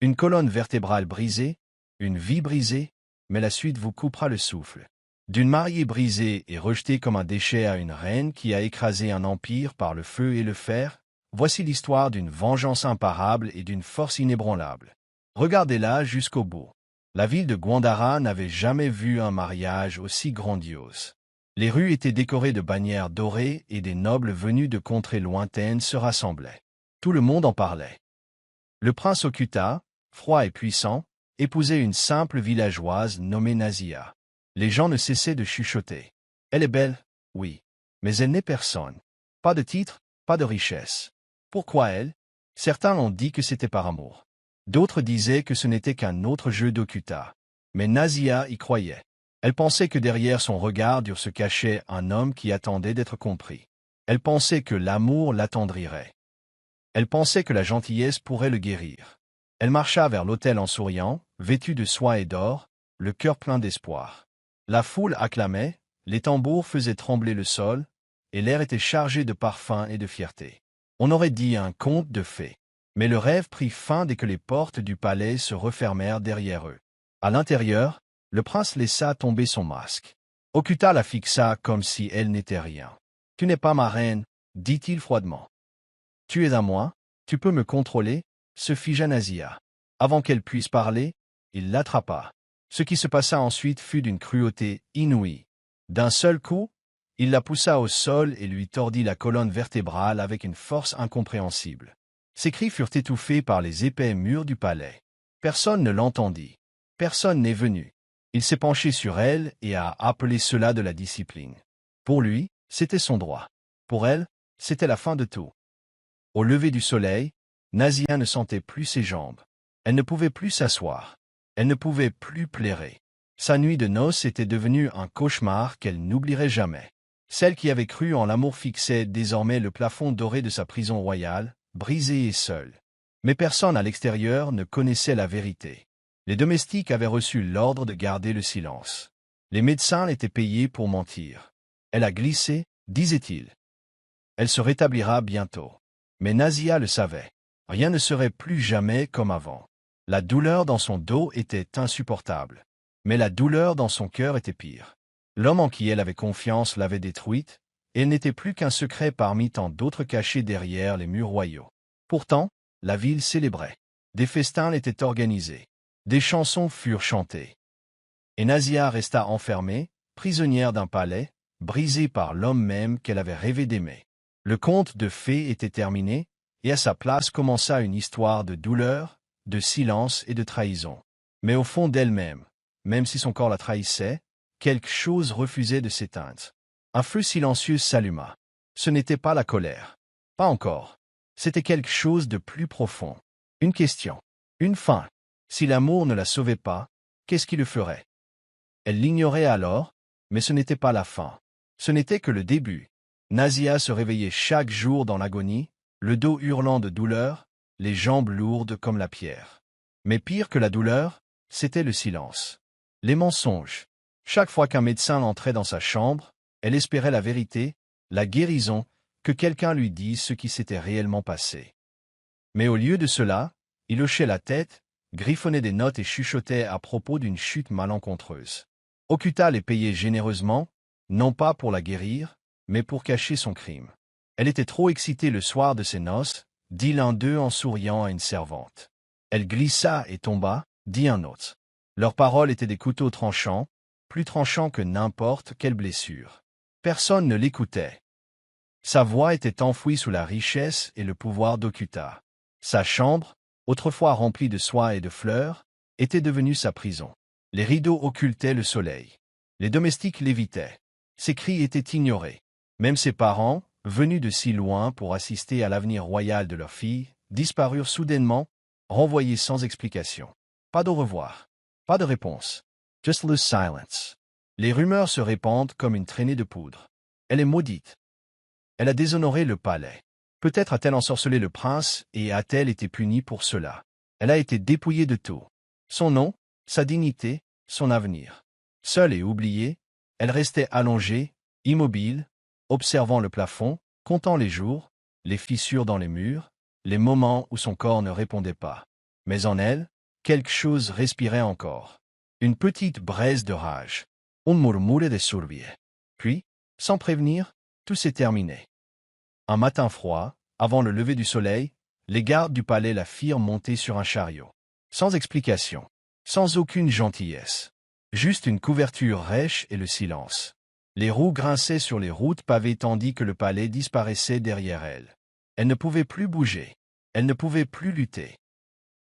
Une colonne vertébrale brisée, une vie brisée, mais la suite vous coupera le souffle. D'une mariée brisée et rejetée comme un déchet à une reine qui a écrasé un empire par le feu et le fer, voici l'histoire d'une vengeance imparable et d'une force inébranlable. Regardez-la jusqu'au bout. La ville de Gandhara n'avait jamais vu un mariage aussi grandiose. Les rues étaient décorées de bannières dorées et des nobles venus de contrées lointaines se rassemblaient. Tout le monde en parlait. Le prince Okutta, froid et puissant, épousait une simple villageoise nommée Nazia. Les gens ne cessaient de chuchoter. Elle est belle, oui, mais elle n'est personne. Pas de titre, pas de richesse. Pourquoi elle? Certains ont dit que c'était par amour. D'autres disaient que ce n'était qu'un autre jeu d'Okutta. Mais Nazia y croyait. Elle pensait que derrière son regard dur se cachait un homme qui attendait d'être compris. Elle pensait que l'amour l'attendrirait. Elle pensait que la gentillesse pourrait le guérir. Elle marcha vers l'autel en souriant, vêtue de soie et d'or, le cœur plein d'espoir. La foule acclamait, les tambours faisaient trembler le sol, et l'air était chargé de parfums et de fierté. On aurait dit un conte de fées. Mais le rêve prit fin dès que les portes du palais se refermèrent derrière eux. À l'intérieur, le prince laissa tomber son masque. Okutta la fixa comme si elle n'était rien. « Tu n'es pas ma reine, dit-il froidement. Tu es à moi, tu peux me contrôler, se figea Nazia. Avant qu'elle puisse parler, il l'attrapa. Ce qui se passa ensuite fut d'une cruauté inouïe. D'un seul coup, il la poussa au sol et lui tordit la colonne vertébrale avec une force incompréhensible. Ses cris furent étouffés par les épais murs du palais. Personne ne l'entendit. Personne n'est venu. Il s'est penché sur elle et a appelé cela de la discipline. Pour lui, c'était son droit. Pour elle, c'était la fin de tout. Au lever du soleil, Nazia ne sentait plus ses jambes. Elle ne pouvait plus s'asseoir. Elle ne pouvait plus plairer. Sa nuit de noces était devenue un cauchemar qu'elle n'oublierait jamais. Celle qui avait cru en l'amour fixait désormais le plafond doré de sa prison royale, brisée et seule. Mais personne à l'extérieur ne connaissait la vérité. Les domestiques avaient reçu l'ordre de garder le silence. Les médecins étaient payés pour mentir. Elle a glissé, disait-il. Elle se rétablira bientôt. Mais Nazia le savait. Rien ne serait plus jamais comme avant. La douleur dans son dos était insupportable. Mais la douleur dans son cœur était pire. L'homme en qui elle avait confiance l'avait détruite, et elle n'était plus qu'un secret parmi tant d'autres cachés derrière les murs royaux. Pourtant, la ville célébrait. Des festins étaient organisés. Des chansons furent chantées. Et Nazia resta enfermée, prisonnière d'un palais, brisée par l'homme même qu'elle avait rêvé d'aimer. Le conte de fées était terminé, et à sa place commença une histoire de douleur, de silence et de trahison. Mais au fond d'elle-même, même si son corps la trahissait, quelque chose refusait de s'éteindre. Un feu silencieux s'alluma. Ce n'était pas la colère. Pas encore. C'était quelque chose de plus profond. Une question. Une fin. Si l'amour ne la sauvait pas, qu'est-ce qui le ferait? Elle l'ignorait alors, mais ce n'était pas la fin. Ce n'était que le début. Nazia se réveillait chaque jour dans l'agonie, le dos hurlant de douleur, les jambes lourdes comme la pierre. Mais pire que la douleur, c'était le silence. Les mensonges. Chaque fois qu'un médecin entrait dans sa chambre, elle espérait la vérité, la guérison, que quelqu'un lui dise ce qui s'était réellement passé. Mais au lieu de cela, il hochait la tête, griffonnait des notes et chuchotait à propos d'une chute malencontreuse. Okutta les payait généreusement, non pas pour la guérir, mais pour cacher son crime. Elle était trop excitée le soir de ses noces, dit l'un d'eux en souriant à une servante. Elle glissa et tomba, dit un autre. Leurs paroles étaient des couteaux tranchants, plus tranchants que n'importe quelle blessure. Personne ne l'écoutait. Sa voix était enfouie sous la richesse et le pouvoir d'Okutta. Sa chambre, autrefois remplie de soie et de fleurs, était devenue sa prison. Les rideaux occultaient le soleil. Les domestiques l'évitaient. Ses cris étaient ignorés. Même ses parents, venus de si loin pour assister à l'avenir royal de leur fille, disparurent soudainement, renvoyés sans explication. Pas d'au revoir. Pas de réponse. Just lose silence. Les rumeurs se répandent comme une traînée de poudre. Elle est maudite. Elle a déshonoré le palais. Peut-être a-t-elle ensorcelé le prince et a-t-elle été punie pour cela. Elle a été dépouillée de tout. Son nom, sa dignité, son avenir. Seule et oubliée, elle restait allongée, immobile, observant le plafond, comptant les jours, les fissures dans les murs, les moments où son corps ne répondait pas. Mais en elle, quelque chose respirait encore. Une petite braise de rage. Un murmure de survie. Puis, sans prévenir, tout s'est terminé. Un matin froid, avant le lever du soleil, les gardes du palais la firent monter sur un chariot. Sans explication. Sans aucune gentillesse. Juste une couverture rêche et le silence. Les roues grinçaient sur les routes pavées tandis que le palais disparaissait derrière elle. Elle ne pouvait plus bouger. Elle ne pouvait plus lutter.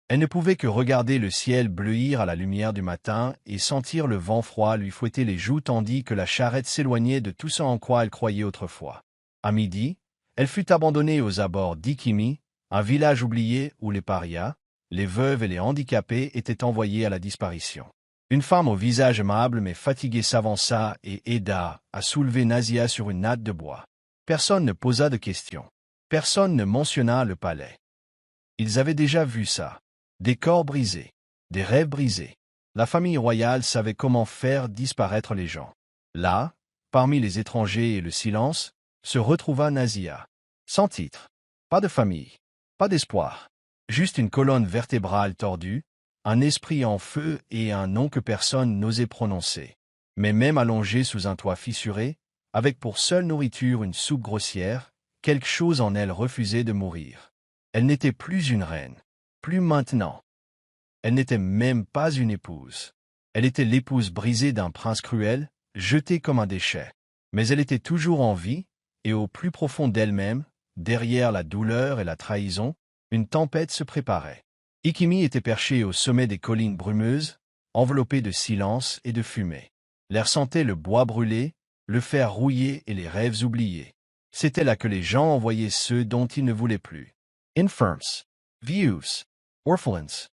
Elle ne pouvait que regarder le ciel bleuir à la lumière du matin et sentir le vent froid lui fouetter les joues tandis que la charrette s'éloignait de tout ce en quoi elle croyait autrefois. À midi, elle fut abandonnée aux abords d'Ikimi, un village oublié où les parias, les veuves et les handicapés étaient envoyés à la disparition. Une femme au visage aimable mais fatigué s'avança et aida à soulever Nazia sur une natte de bois. Personne ne posa de questions. Personne ne mentionna le palais. Ils avaient déjà vu ça. Des corps brisés, des rêves brisés. La famille royale savait comment faire disparaître les gens. Là, parmi les étrangers et le silence, se retrouva Nazia. Sans titre, pas de famille, pas d'espoir. Juste une colonne vertébrale tordue, un esprit en feu et un nom que personne n'osait prononcer. Mais même allongée sous un toit fissuré, avec pour seule nourriture une soupe grossière, quelque chose en elle refusait de mourir. Elle n'était plus une reine. Plus maintenant. Elle n'était même pas une épouse. Elle était l'épouse brisée d'un prince cruel, jetée comme un déchet. Mais elle était toujours en vie, et au plus profond d'elle-même, derrière la douleur et la trahison, une tempête se préparait. Ikimi était perché au sommet des collines brumeuses, enveloppé de silence et de fumée. L'air sentait le bois brûlé, le fer rouillé et les rêves oubliés. C'était là que les gens envoyaient ceux dont ils ne voulaient plus. Infirms, vieux, orphelins.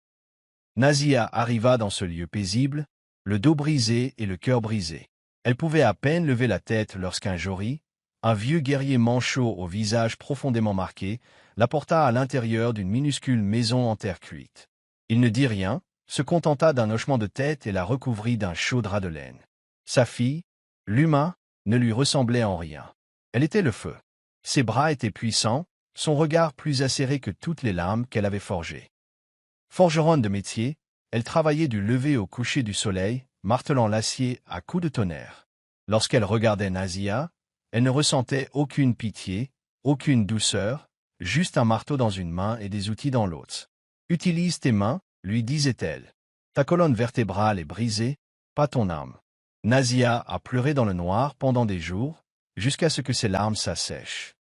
Nazia arriva dans ce lieu paisible, le dos brisé et le cœur brisé. Elle pouvait à peine lever la tête lorsqu'un jori, un vieux guerrier manchot au visage profondément marqué, la porta à l'intérieur d'une minuscule maison en terre cuite. Il ne dit rien, se contenta d'un hochement de tête et la recouvrit d'un chaud drap de laine. Sa fille, Luma, ne lui ressemblait en rien. Elle était le feu. Ses bras étaient puissants, son regard plus acéré que toutes les lames qu'elle avait forgées. Forgeronne de métier, elle travaillait du lever au coucher du soleil, martelant l'acier à coups de tonnerre. Lorsqu'elle regardait Nazia, elle ne ressentait aucune pitié, aucune douceur, juste un marteau dans une main et des outils dans l'autre. « Utilise tes mains, lui disait-elle. Ta colonne vertébrale est brisée, pas ton âme. » Nazia a pleuré dans le noir pendant des jours, jusqu'à ce que ses larmes s'assèchent.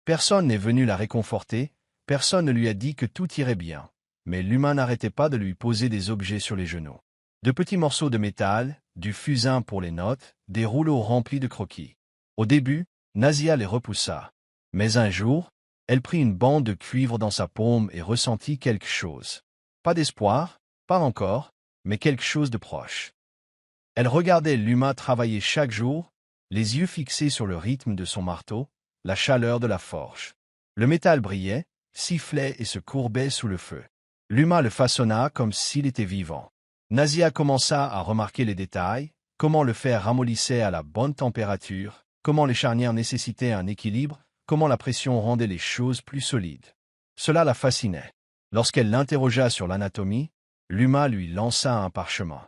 Personne n'est venu la réconforter, personne ne lui a dit que tout irait bien. Mais l'humain n'arrêtait pas de lui poser des objets sur les genoux. De petits morceaux de métal, du fusain pour les notes, des rouleaux remplis de croquis. Au début, Nazia les repoussa. Mais un jour, elle prit une bande de cuivre dans sa paume et ressentit quelque chose. Pas d'espoir, pas encore, mais quelque chose de proche. Elle regardait l'humain travailler chaque jour, les yeux fixés sur le rythme de son marteau, la chaleur de la forge. Le métal brillait, sifflait et se courbait sous le feu. L'humain le façonna comme s'il était vivant. Nazia commença à remarquer les détails, comment le fer ramollissait à la bonne température, comment les charnières nécessitaient un équilibre, comment la pression rendait les choses plus solides. Cela la fascinait. Lorsqu'elle l'interrogea sur l'anatomie, l'humain lui lança un parchemin.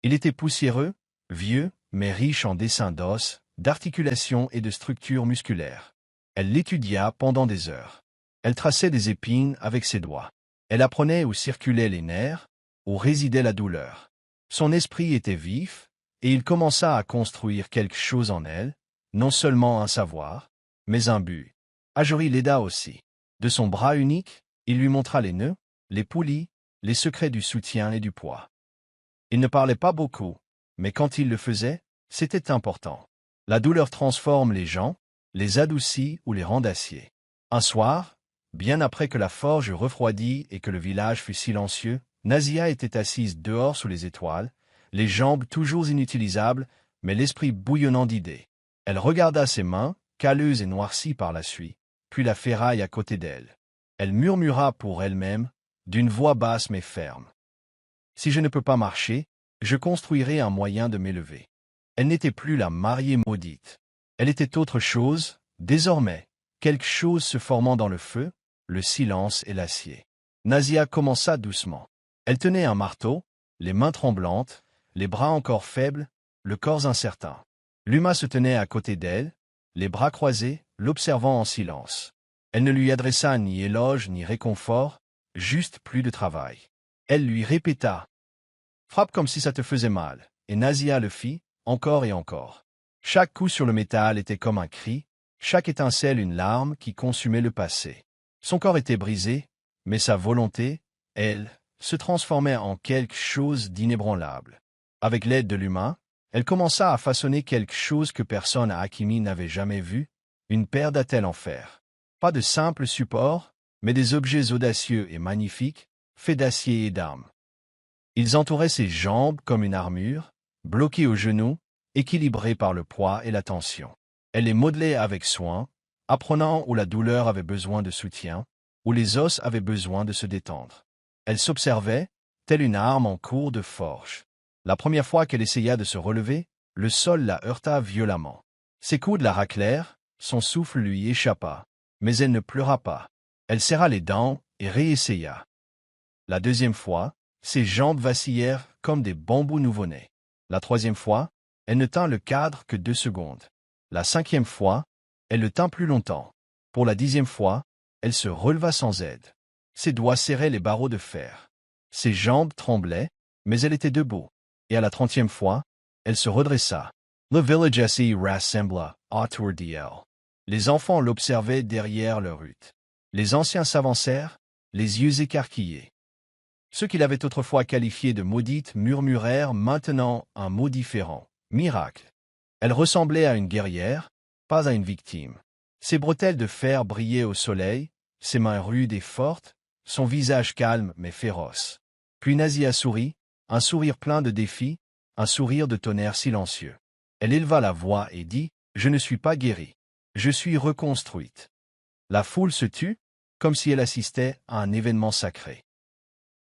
Il était poussiéreux, vieux, mais riche en dessins d'os, d'articulations et de structures musculaires. Elle l'étudia pendant des heures. Elle traçait des épines avec ses doigts. Elle apprenait où circulaient les nerfs, où résidait la douleur. Son esprit était vif, et il commença à construire quelque chose en elle, non seulement un savoir, mais un but. Ajori l'aida aussi. De son bras unique, il lui montra les nœuds, les poulies, les secrets du soutien et du poids. Il ne parlait pas beaucoup, mais quand il le faisait, c'était important. La douleur transforme les gens, les adoucit ou les rend d'acier. Un soir, bien après que la forge eut refroidi et que le village fut silencieux, Nazia était assise dehors sous les étoiles, les jambes toujours inutilisables, mais l'esprit bouillonnant d'idées. Elle regarda ses mains, calleuses et noircies par la suie, puis la ferraille à côté d'elle. Elle murmura pour elle-même, d'une voix basse mais ferme. « Si je ne peux pas marcher, je construirai un moyen de m'élever. » Elle n'était plus la mariée maudite. Elle était autre chose, désormais, quelque chose se formant dans le feu, le silence et l'acier. Nazia commença doucement. Elle tenait un marteau, les mains tremblantes, les bras encore faibles, le corps incertain. Luma se tenait à côté d'elle, les bras croisés, l'observant en silence. Elle ne lui adressa ni éloge ni réconfort, juste plus de travail. Elle lui répéta « Frappe comme si ça te faisait mal », et Nazia le fit, encore et encore. Chaque coup sur le métal était comme un cri, chaque étincelle une larme qui consumait le passé. Son corps était brisé, mais sa volonté, elle, se transformait en quelque chose d'inébranlable. Avec l'aide de l'humain, elle commença à façonner quelque chose que personne à Hakimi n'avait jamais vu, une paire d'attelles en fer. Pas de simples supports, mais des objets audacieux et magnifiques, faits d'acier et d'armes. Ils entouraient ses jambes comme une armure, bloqués aux genoux, équilibrés par le poids et la tension. Elle les modelait avec soin, apprenant où la douleur avait besoin de soutien, où les os avaient besoin de se détendre. Elle s'observait, telle une arme en cours de forge. La première fois qu'elle essaya de se relever, le sol la heurta violemment. Ses coudes la raclèrent, son souffle lui échappa, mais elle ne pleura pas. Elle serra les dents et réessaya. La deuxième fois, ses jambes vacillèrent comme des bambous nouveau-nés. La troisième fois, elle ne tint le cadre que 2 secondes. La cinquième fois, elle le tint plus longtemps. Pour la 10e fois, elle se releva sans aide. Ses doigts serraient les barreaux de fer. Ses jambes tremblaient, mais elle était debout. Et à la 30e fois, elle se redressa. Le village s'y rassembla autour d'elle. Les enfants l'observaient derrière leur hutte. Les anciens s'avancèrent, les yeux écarquillés. Ceux qui l'avaient autrefois qualifiée de maudite murmurèrent maintenant un mot différent. Miracle. Elle ressemblait à une guerrière, pas à une victime. Ses bretelles de fer brillaient au soleil, ses mains rudes et fortes, son visage calme mais féroce. Puis Nazia sourit, un sourire plein de défi, un sourire de tonnerre silencieux. Elle éleva la voix et dit « Je ne suis pas guérie. Je suis reconstruite. » La foule se tut, comme si elle assistait à un événement sacré.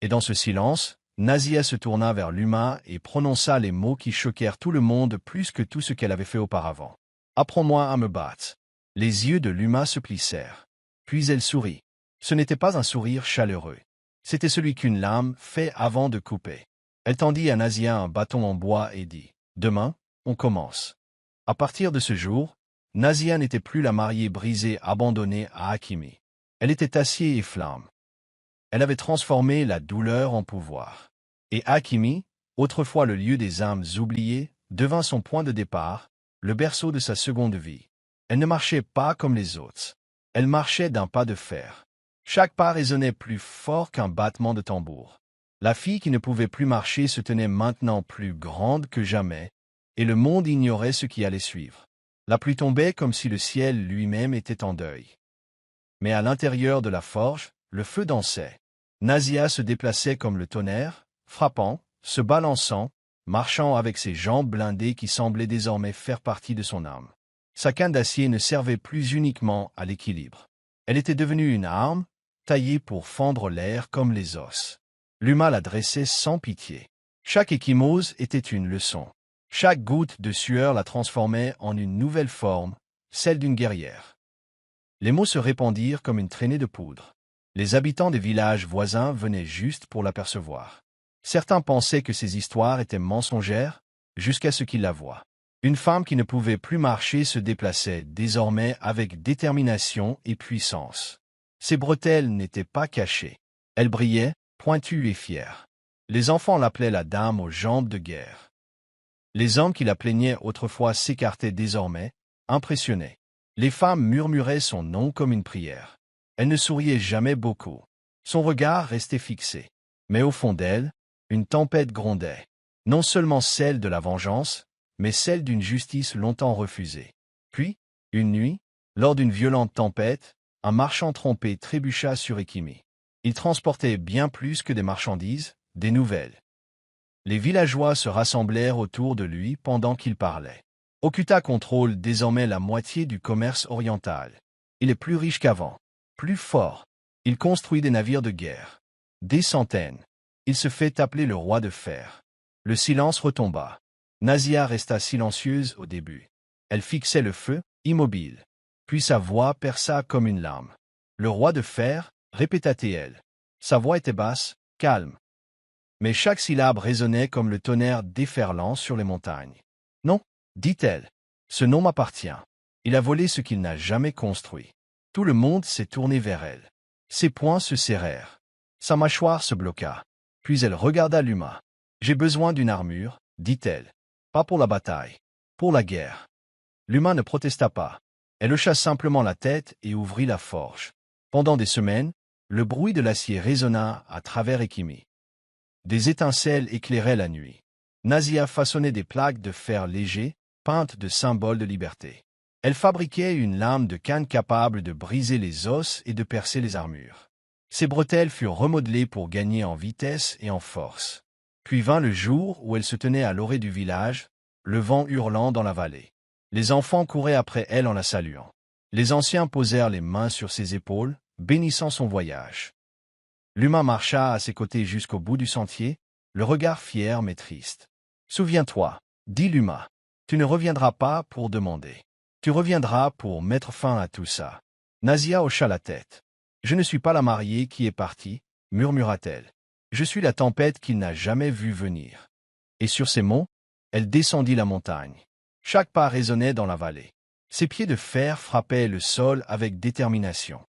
Et dans ce silence, Nazia se tourna vers l'humain et prononça les mots qui choquèrent tout le monde plus que tout ce qu'elle avait fait auparavant. « Apprends-moi à me battre. » Les yeux de l'humain se plissèrent. Puis elle sourit. Ce n'était pas un sourire chaleureux. C'était celui qu'une lame fait avant de couper. Elle tendit à Nazia un bâton en bois et dit « Demain, on commence. » À partir de ce jour, Nazia n'était plus la mariée brisée abandonnée à Hakimi. Elle était acier et flamme. Elle avait transformé la douleur en pouvoir. Et Hakimi, autrefois le lieu des âmes oubliées, devint son point de départ, le berceau de sa seconde vie. Elle ne marchait pas comme les autres. Elle marchait d'un pas de fer. Chaque pas résonnait plus fort qu'un battement de tambour. La fille qui ne pouvait plus marcher se tenait maintenant plus grande que jamais, et le monde ignorait ce qui allait suivre. La pluie tombait comme si le ciel lui-même était en deuil. Mais à l'intérieur de la forge, le feu dansait. Nazia se déplaçait comme le tonnerre, frappant, se balançant, marchant avec ses jambes blindées qui semblaient désormais faire partie de son âme. Sa canne d'acier ne servait plus uniquement à l'équilibre. Elle était devenue une arme, taillée pour fendre l'air comme les os. L'humain la dressait sans pitié. Chaque échymose était une leçon. Chaque goutte de sueur la transformait en une nouvelle forme, celle d'une guerrière. Les mots se répandirent comme une traînée de poudre. Les habitants des villages voisins venaient juste pour l'apercevoir. Certains pensaient que ces histoires étaient mensongères, jusqu'à ce qu'ils la voient. Une femme qui ne pouvait plus marcher se déplaçait désormais avec détermination et puissance. Ses bretelles n'étaient pas cachées. Elles brillaient, pointues et fières. Les enfants l'appelaient la dame aux jambes de guerre. Les hommes qui la plaignaient autrefois s'écartaient désormais, impressionnés. Les femmes murmuraient son nom comme une prière. Elle ne souriait jamais beaucoup. Son regard restait fixé. Mais au fond d'elle, une tempête grondait. Non seulement celle de la vengeance, mais celle d'une justice longtemps refusée. Puis, une nuit, lors d'une violente tempête, un marchand trompé trébucha sur Hakimi. Il transportait bien plus que des marchandises, des nouvelles. Les villageois se rassemblèrent autour de lui pendant qu'il parlait. Okuta contrôle désormais la moitié du commerce oriental. Il est plus riche qu'avant, plus fort. Il construit des navires de guerre. Des centaines. Il se fait appeler le roi de fer. Le silence retomba. Nazia resta silencieuse au début. Elle fixait le feu, immobile. Puis sa voix perça comme une lame. « Le roi de fer » répéta-t-elle. Sa voix était basse, calme. Mais chaque syllabe résonnait comme le tonnerre déferlant sur les montagnes. Non, dit-elle. Ce nom m'appartient. Il a volé ce qu'il n'a jamais construit. Tout le monde s'est tourné vers elle. Ses poings se serrèrent. Sa mâchoire se bloqua. Puis elle regarda Luma. J'ai besoin d'une armure, dit-elle. Pas pour la bataille. Pour la guerre. Luma ne protesta pas. Elle hocha simplement la tête et ouvrit la forge. Pendant des semaines, le bruit de l'acier résonna à travers Ekimi. Des étincelles éclairaient la nuit. Nazia façonnait des plaques de fer léger, peintes de symboles de liberté. Elle fabriquait une lame de canne capable de briser les os et de percer les armures. Ses bretelles furent remodelées pour gagner en vitesse et en force. Puis vint le jour où elle se tenait à l'orée du village, le vent hurlant dans la vallée. Les enfants couraient après elle en la saluant. Les anciens posèrent les mains sur ses épaules, bénissant son voyage. Luma marcha à ses côtés jusqu'au bout du sentier, le regard fier mais triste. « Souviens-toi, dit Luma, tu ne reviendras pas pour demander. Tu reviendras pour mettre fin à tout ça. » Nazia hocha la tête. « Je ne suis pas la mariée qui est partie, murmura-t-elle. Je suis la tempête qu'il n'a jamais vue venir. » Et sur ces mots, elle descendit la montagne. Chaque pas résonnait dans la vallée. Ses pieds de fer frappaient le sol avec détermination.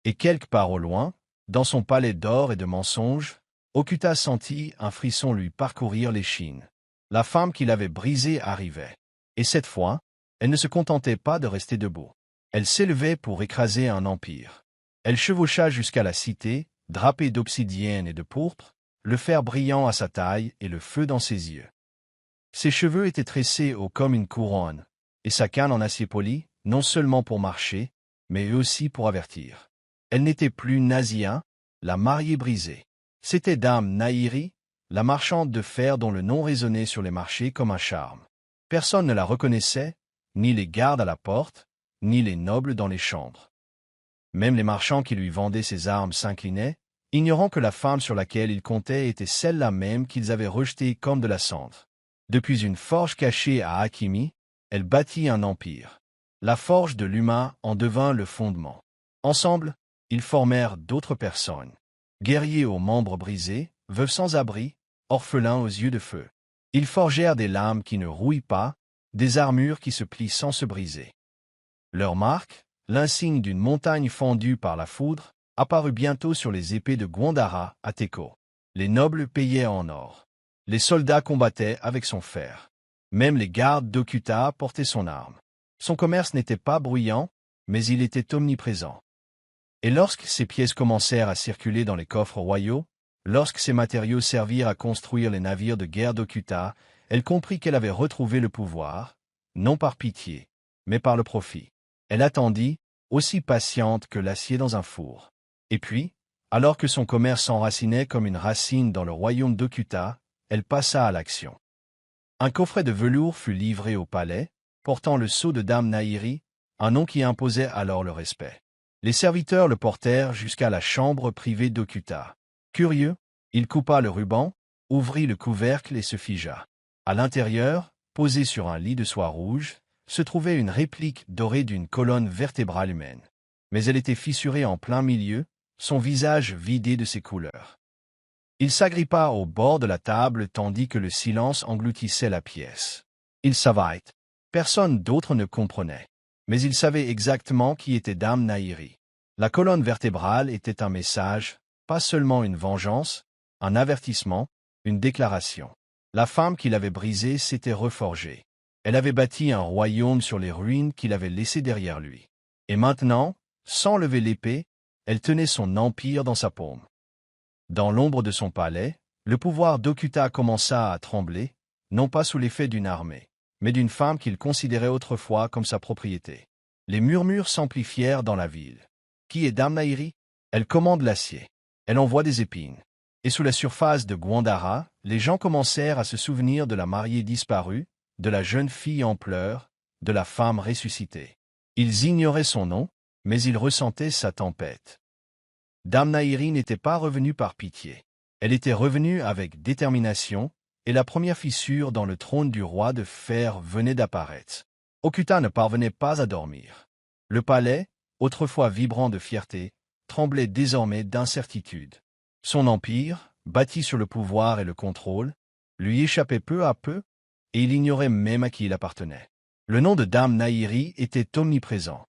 Et quelque part au loin, dans son palais d'or et de mensonges, Okuta sentit un frisson lui parcourir l'échine. La femme qu'il avait brisée arrivait. Et cette fois, elle ne se contentait pas de rester debout. Elle s'élevait pour écraser un empire. Elle chevaucha jusqu'à la cité, drapée d'obsidienne et de pourpre, le fer brillant à sa taille et le feu dans ses yeux. Ses cheveux étaient tressés haut comme une couronne, et sa canne en acier poli, non seulement pour marcher, mais aussi pour avertir. Elle n'était plus Nazia, la mariée brisée. C'était Dame Nahiri, la marchande de fer dont le nom résonnait sur les marchés comme un charme. Personne ne la reconnaissait, ni les gardes à la porte, ni les nobles dans les chambres. Même les marchands qui lui vendaient ses armes s'inclinaient, ignorant que la femme sur laquelle ils comptaient était celle-là même qu'ils avaient rejetée comme de la cendre. Depuis une forge cachée à Akimi, elle bâtit un empire. La forge de Luma en devint le fondement. Ensemble, ils formèrent d'autres personnes. Guerriers aux membres brisés, veuves sans abri, orphelins aux yeux de feu. Ils forgèrent des lames qui ne rouillent pas, des armures qui se plient sans se briser. Leur marque, l'insigne d'une montagne fendue par la foudre, apparut bientôt sur les épées de Gwandara à Teko. Les nobles payaient en or. Les soldats combattaient avec son fer. Même les gardes d'Okuta portaient son arme. Son commerce n'était pas bruyant, mais il était omniprésent. Et lorsque ces pièces commencèrent à circuler dans les coffres royaux, lorsque ces matériaux servirent à construire les navires de guerre d'Okuta, elle comprit qu'elle avait retrouvé le pouvoir, non par pitié, mais par le profit. Elle attendit, aussi patiente que l'acier dans un four. Et puis, alors que son commerce s'enracinait comme une racine dans le royaume d'Okuta, elle passa à l'action. Un coffret de velours fut livré au palais, portant le sceau de Dame Nahiri, un nom qui imposait alors le respect. Les serviteurs le portèrent jusqu'à la chambre privée d'Okuta. Curieux, il coupa le ruban, ouvrit le couvercle et se figea. À l'intérieur, posée sur un lit de soie rouge, se trouvait une réplique dorée d'une colonne vertébrale humaine. Mais elle était fissurée en plein milieu, son visage vidé de ses couleurs. Il s'agrippa au bord de la table tandis que le silence engloutissait la pièce. Il savait. Personne d'autre ne comprenait. Mais il savait exactement qui était Dame Nahiri. La colonne vertébrale était un message, pas seulement une vengeance, un avertissement, une déclaration. La femme qu'il avait brisée s'était reforgée. Elle avait bâti un royaume sur les ruines qu'il avait laissées derrière lui. Et maintenant, sans lever l'épée, elle tenait son empire dans sa paume. Dans l'ombre de son palais, le pouvoir d'Okuta commença à trembler, non pas sous l'effet d'une armée, mais d'une femme qu'il considérait autrefois comme sa propriété. Les murmures s'amplifièrent dans la ville. Qui est Dame Nahiri? Elle commande l'acier. Elle envoie des épines. Et sous la surface de Gwandara, les gens commencèrent à se souvenir de la mariée disparue, de la jeune fille en pleurs, de la femme ressuscitée. Ils ignoraient son nom, mais ils ressentaient sa tempête. Dame Nahiri n'était pas revenue par pitié. Elle était revenue avec détermination, et la première fissure dans le trône du roi de fer venait d'apparaître. Okuta ne parvenait pas à dormir. Le palais, autrefois vibrant de fierté, tremblait désormais d'incertitude. Son empire, bâti sur le pouvoir et le contrôle, lui échappait peu à peu, et il ignorait même à qui il appartenait. Le nom de Dame Nahiri était omniprésent.